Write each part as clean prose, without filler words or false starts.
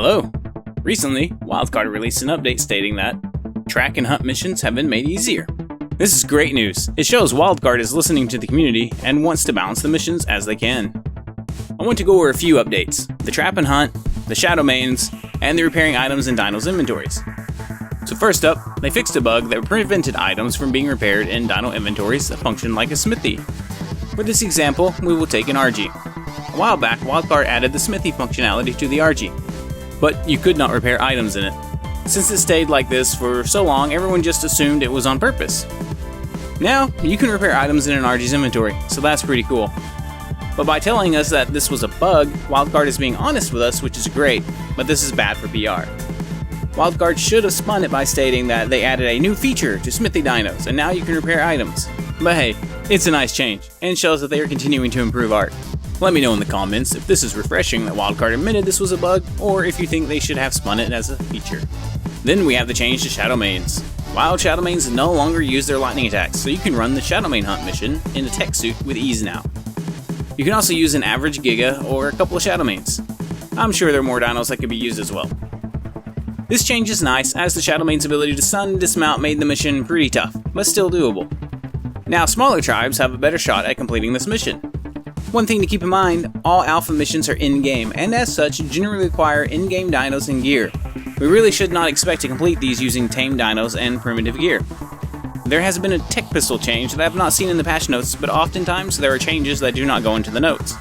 Hello! Recently, Wildcard released an update stating that track and hunt missions have been made easier. This is great news. It shows Wildcard is listening to the community and wants to balance the missions as they can. I want to go over a few updates: the trap and hunt, the shadow mains, and the repairing items in Dino's inventories. So first up, they fixed a bug that prevented items from being repaired in Dino inventories that function like a smithy. For this example, we will take an RG. A while back, Wildcard added the smithy functionality to the RG, but you could not repair items in it. Since it stayed like this for so long, everyone just assumed it was on purpose. Now, you can repair items in an RG's inventory, so that's pretty cool. But by telling us that this was a bug, Wildcard is being honest with us, which is great, but this is bad for PR. Wildcard should have spun it by stating that they added a new feature to Smithy Dinos, and now you can repair items. But hey, it's a nice change, and shows that they are continuing to improve Ark. Let me know in the comments if this is refreshing that Wildcard admitted this was a bug, or if you think they should have spun it as a feature. Then we have the change to Shadow Mains. Wild Shadow Mains no longer use their lightning attacks, so you can run the Shadow Main Hunt mission in a tech suit with ease now. You can also use an average Giga or a couple of Shadow Mains. I'm sure there are more dinos that could be used as well. This change is nice, as the Shadow Main's ability to stun and dismount made the mission pretty tough, but still doable. Now smaller tribes have a better shot at completing this mission. One thing to keep in mind, all alpha missions are in-game, and as such generally require in-game dinos and gear. We really should not expect to complete these using tame dinos and primitive gear. There has been a tech pistol change that I have not seen in the patch notes, but oftentimes there are changes that do not go into the notes.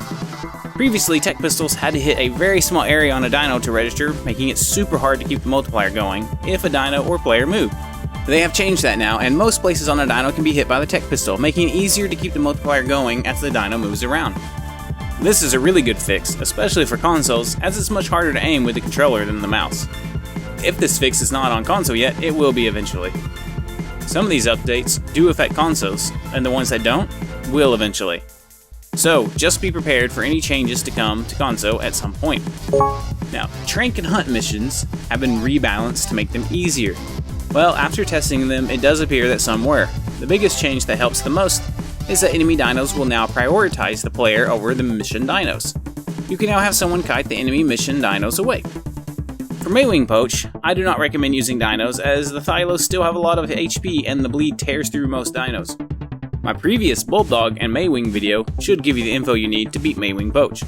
Previously, tech pistols had to hit a very small area on a dino to register, making it super hard to keep the multiplier going if a dino or player moved. They have changed that now, and most places on a dino can be hit by the tech pistol, making it easier to keep the multiplier going as the dino moves around. This is a really good fix, especially for consoles, as it's much harder to aim with the controller than the mouse. If this fix is not on console yet, it will be eventually. Some of these updates do affect consoles, and the ones that don't will eventually. So, just be prepared for any changes to come to console at some point. Now, trank and hunt missions have been rebalanced to make them easier. Well, after testing them, it does appear that some were. The biggest change that helps the most is that enemy dinos will now prioritize the player over the mission dinos. You can now have someone kite the enemy mission dinos away. For Maywing Poach, I do not recommend using dinos, as the Thylos still have a lot of HP and the bleed tears through most dinos. My previous Bulbdog and Maywing video should give you the info you need to beat Maywing Poach.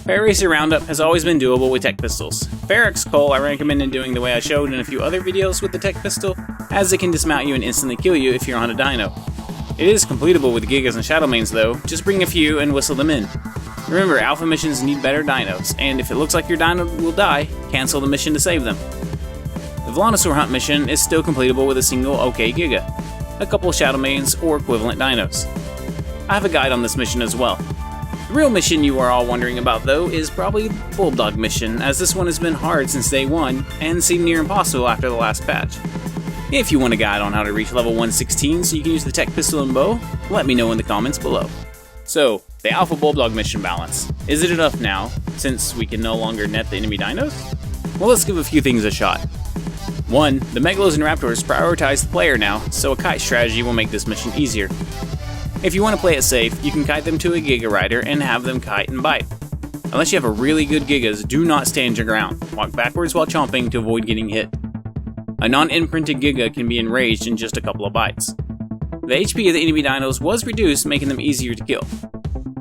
Paracer Roundup has always been doable with tech pistols. Ferox Coal I recommend doing the way I showed in a few other videos with the tech pistol, as it can dismount you and instantly kill you if you're on a dino. It is completable with Gigas and Shadow Mains though, just bring a few and whistle them in. Remember, alpha missions need better dinos, and if it looks like your dino will die, cancel the mission to save them. The Velonosaur Hunt mission is still completable with a single OK Giga, a couple of Shadow Mains or equivalent dinos. I have a guide on this mission as well. The real mission you are all wondering about though is probably the Bulbdog mission, as this one has been hard since day one and seemed near impossible after the last patch. If you want a guide on how to reach level 116 so you can use the tech pistol and bow, let me know in the comments below. So, the Alpha Bulbdog mission balance. Is it enough now, since we can no longer net the enemy dinos? Well, let's give a few things a shot. 1. The Megalos and Raptors prioritize the player now, so a kite strategy will make this mission easier. If you want to play it safe, you can kite them to a Giga Rider and have them kite and bite. Unless you have a really good Gigas, do not stand your ground. Walk backwards while chomping to avoid getting hit. A non-imprinted Giga can be enraged in just a couple of bites. The HP of the enemy dinos was reduced, making them easier to kill.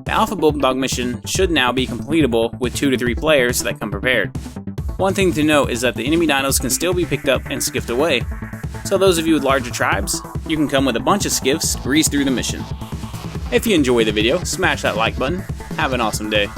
The Alpha Bulbdog mission should now be completable with 2 to 3 players that come prepared. One thing to note is that the enemy dinos can still be picked up and skiffed away, so those of you with larger tribes, you can come with a bunch of skiffs to breeze through the mission. If you enjoyed the video, smash that like button. Have an awesome day.